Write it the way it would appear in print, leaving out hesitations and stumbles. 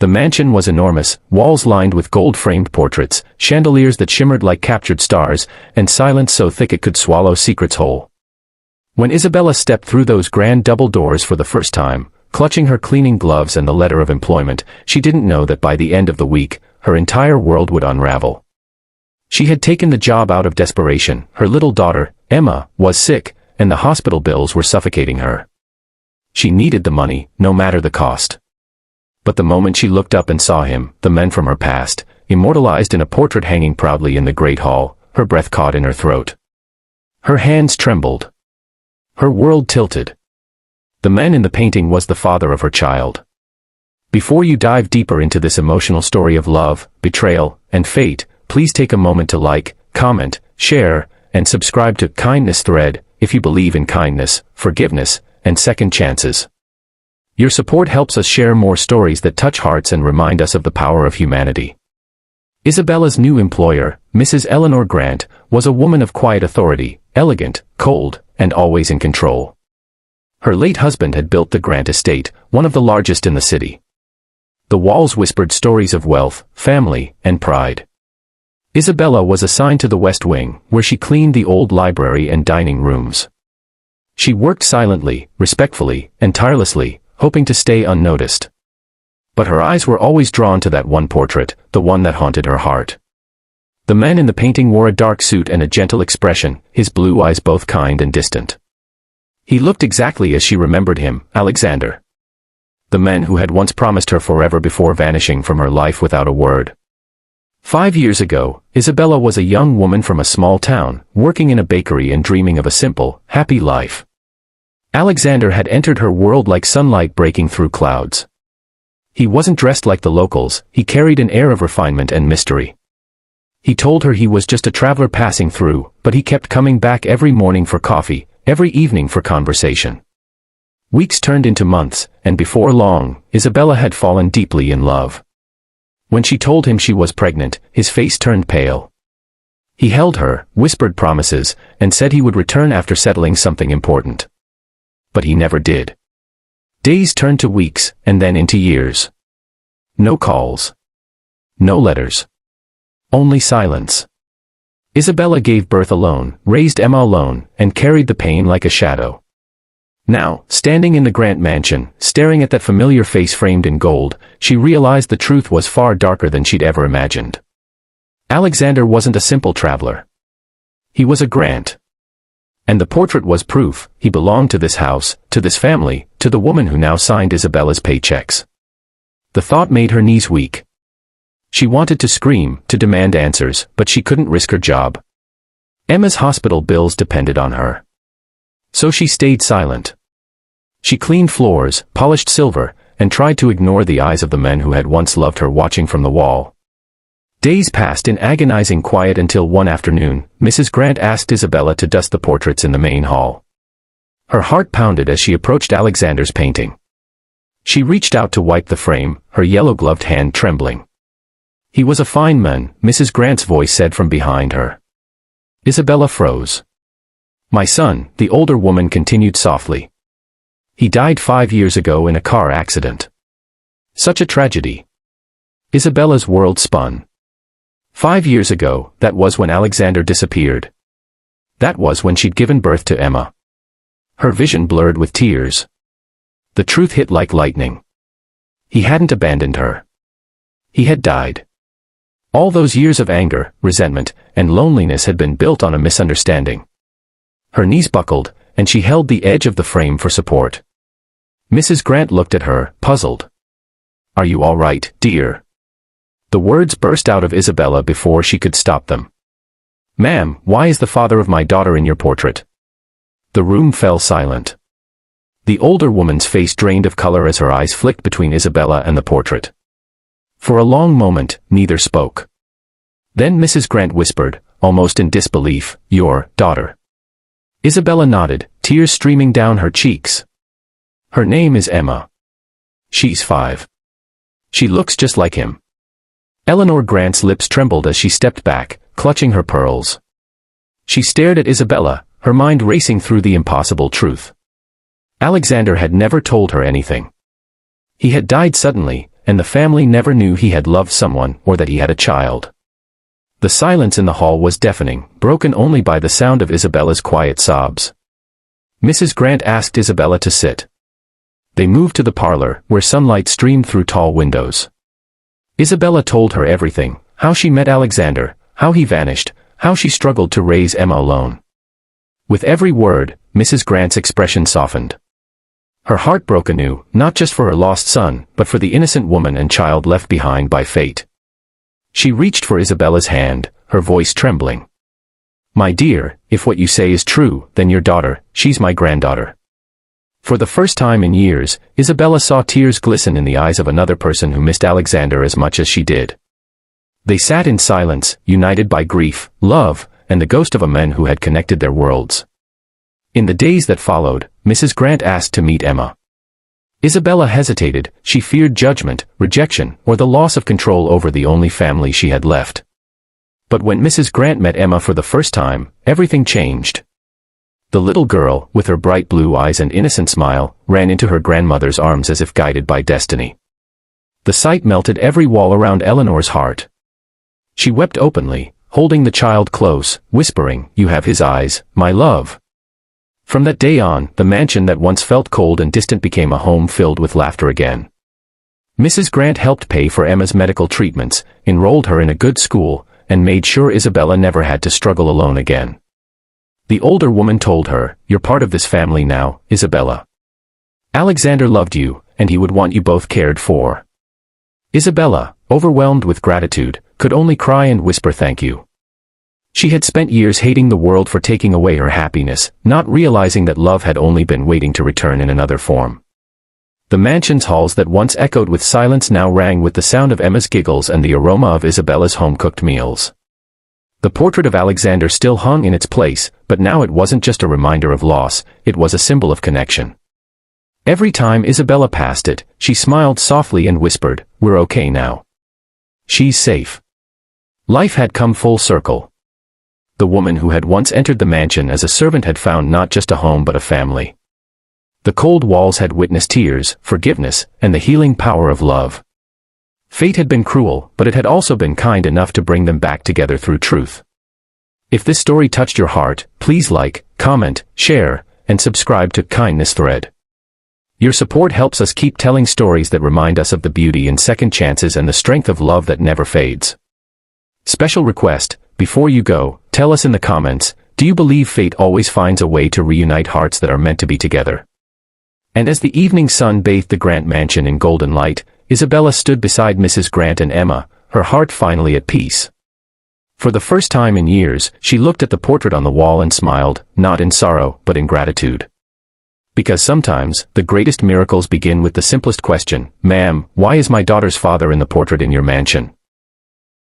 The mansion was enormous, walls lined with gold-framed portraits, chandeliers that shimmered like captured stars, and silence so thick it could swallow secrets whole. When Isabella stepped through those grand double doors for the first time, clutching her cleaning gloves and the letter of employment, she didn't know that by the end of the week, her entire world would unravel. She had taken the job out of desperation. Her little daughter, Emma, was sick, and the hospital bills were suffocating her. She needed the money, no matter the cost. But the moment she looked up and saw him, the man from her past, immortalized in a portrait hanging proudly in the great hall, her breath caught in her throat. Her hands trembled. Her world tilted. The man in the painting was the father of her child. Before you dive deeper into this emotional story of love, betrayal, and fate, please take a moment to like, comment, share, and subscribe to Kindness Thread if you believe in kindness, forgiveness, and second chances. Your support helps us share more stories that touch hearts and remind us of the power of humanity. Isabella's new employer, Mrs. Eleanor Grant, was a woman of quiet authority, elegant, cold, and always in control. Her late husband had built the Grant estate, one of the largest in the city. The walls whispered stories of wealth, family, and pride. Isabella was assigned to the West Wing, where she cleaned the old library and dining rooms. She worked silently, respectfully, and tirelessly, hoping to stay unnoticed. But her eyes were always drawn to that one portrait, the one that haunted her heart. The man in the painting wore a dark suit and a gentle expression, his blue eyes both kind and distant. He looked exactly as she remembered him, Alexander. The man who had once promised her forever before vanishing from her life without a word. 5 years ago, Isabella was a young woman from a small town, working in a bakery and dreaming of a simple, happy life. Alexander had entered her world like sunlight breaking through clouds. He wasn't dressed like the locals, he carried an air of refinement and mystery. He told her he was just a traveler passing through, but he kept coming back every morning for coffee, every evening for conversation. Weeks turned into months, and before long, Isabella had fallen deeply in love. When she told him she was pregnant, his face turned pale. He held her, whispered promises, and said he would return after settling something important. But he never did. Days turned to weeks, and then into years. No calls. No letters. Only silence. Isabella gave birth alone, raised Emma alone, and carried the pain like a shadow. Now, standing in the Grant mansion, staring at that familiar face framed in gold, she realized the truth was far darker than she'd ever imagined. Alexander wasn't a simple traveler. He was a Grant. And the portrait was proof, he belonged to this house, to this family, to the woman who now signed Isabella's paychecks. The thought made her knees weak. She wanted to scream, to demand answers, but she couldn't risk her job. Emma's hospital bills depended on her. So she stayed silent. She cleaned floors, polished silver, and tried to ignore the eyes of the men who had once loved her watching from the wall. Days passed in agonizing quiet until one afternoon, Mrs. Grant asked Isabella to dust the portraits in the main hall. Her heart pounded as she approached Alexander's painting. She reached out to wipe the frame, her yellow-gloved hand trembling. He was a fine man, Mrs. Grant's voice said from behind her. Isabella froze. My son, the older woman continued softly. He died 5 years ago in a car accident. Such a tragedy. Isabella's world spun. 5 years ago, that was when Alexander disappeared. That was when she'd given birth to Emma. Her vision blurred with tears. The truth hit like lightning. He hadn't abandoned her. He had died. All those years of anger, resentment, and loneliness had been built on a misunderstanding. Her knees buckled, and she held the edge of the frame for support. Mrs. Grant looked at her, puzzled. Are you all right, dear? The words burst out of Isabella before she could stop them. Ma'am, why is the father of my daughter in your portrait? The room fell silent. The older woman's face drained of color as her eyes flicked between Isabella and the portrait. For a long moment, neither spoke. Then Mrs. Grant whispered, almost in disbelief, your daughter. Isabella nodded, tears streaming down her cheeks. Her name is Emma. She's 5. She looks just like him. Eleanor Grant's lips trembled as she stepped back, clutching her pearls. She stared at Isabella, her mind racing through the impossible truth. Alexander had never told her anything. He had died suddenly, and the family never knew he had loved someone or that he had a child. The silence in the hall was deafening, broken only by the sound of Isabella's quiet sobs. Mrs. Grant asked Isabella to sit. They moved to the parlor, where sunlight streamed through tall windows. Isabella told her everything, how she met Alexander, how he vanished, how she struggled to raise Emma alone. With every word, Mrs. Grant's expression softened. Her heart broke anew, not just for her lost son, but for the innocent woman and child left behind by fate. She reached for Isabella's hand, her voice trembling. "My dear, if what you say is true, then your daughter, she's my granddaughter." For the first time in years, Isabella saw tears glisten in the eyes of another person who missed Alexander as much as she did. They sat in silence, united by grief, love, and the ghost of a man who had connected their worlds. In the days that followed, Mrs. Grant asked to meet Emma. Isabella hesitated. She feared judgment, rejection, or the loss of control over the only family she had left. But when Mrs. Grant met Emma for the first time, everything changed. The little girl, with her bright blue eyes and innocent smile, ran into her grandmother's arms as if guided by destiny. The sight melted every wall around Eleanor's heart. She wept openly, holding the child close, whispering, "You have his eyes, my love." From that day on, the mansion that once felt cold and distant became a home filled with laughter again. Mrs. Grant helped pay for Emma's medical treatments, enrolled her in a good school, and made sure Isabella never had to struggle alone again. The older woman told her, "You're part of this family now, Isabella. Alexander loved you, and he would want you both cared for." Isabella, overwhelmed with gratitude, could only cry and whisper thank you. She had spent years hating the world for taking away her happiness, not realizing that love had only been waiting to return in another form. The mansion's halls that once echoed with silence now rang with the sound of Emma's giggles and the aroma of Isabella's home-cooked meals. The portrait of Alexander still hung in its place, but now it wasn't just a reminder of loss, it was a symbol of connection. Every time Isabella passed it, she smiled softly and whispered, "We're okay now. She's safe." Life had come full circle. The woman who had once entered the mansion as a servant had found not just a home but a family. The cold walls had witnessed tears, forgiveness, and the healing power of love. Fate had been cruel, but it had also been kind enough to bring them back together through truth. If this story touched your heart, please like, comment, share, and subscribe to Kindness Thread. Your support helps us keep telling stories that remind us of the beauty in second chances and the strength of love that never fades. Special request, before you go, tell us in the comments, do you believe fate always finds a way to reunite hearts that are meant to be together? And as the evening sun bathed the Grant mansion in golden light, Isabella stood beside Mrs. Grant and Emma, her heart finally at peace. For the first time in years, she looked at the portrait on the wall and smiled, not in sorrow, but in gratitude. Because sometimes, the greatest miracles begin with the simplest question, "Ma'am, why is my daughter's father in the portrait in your mansion?"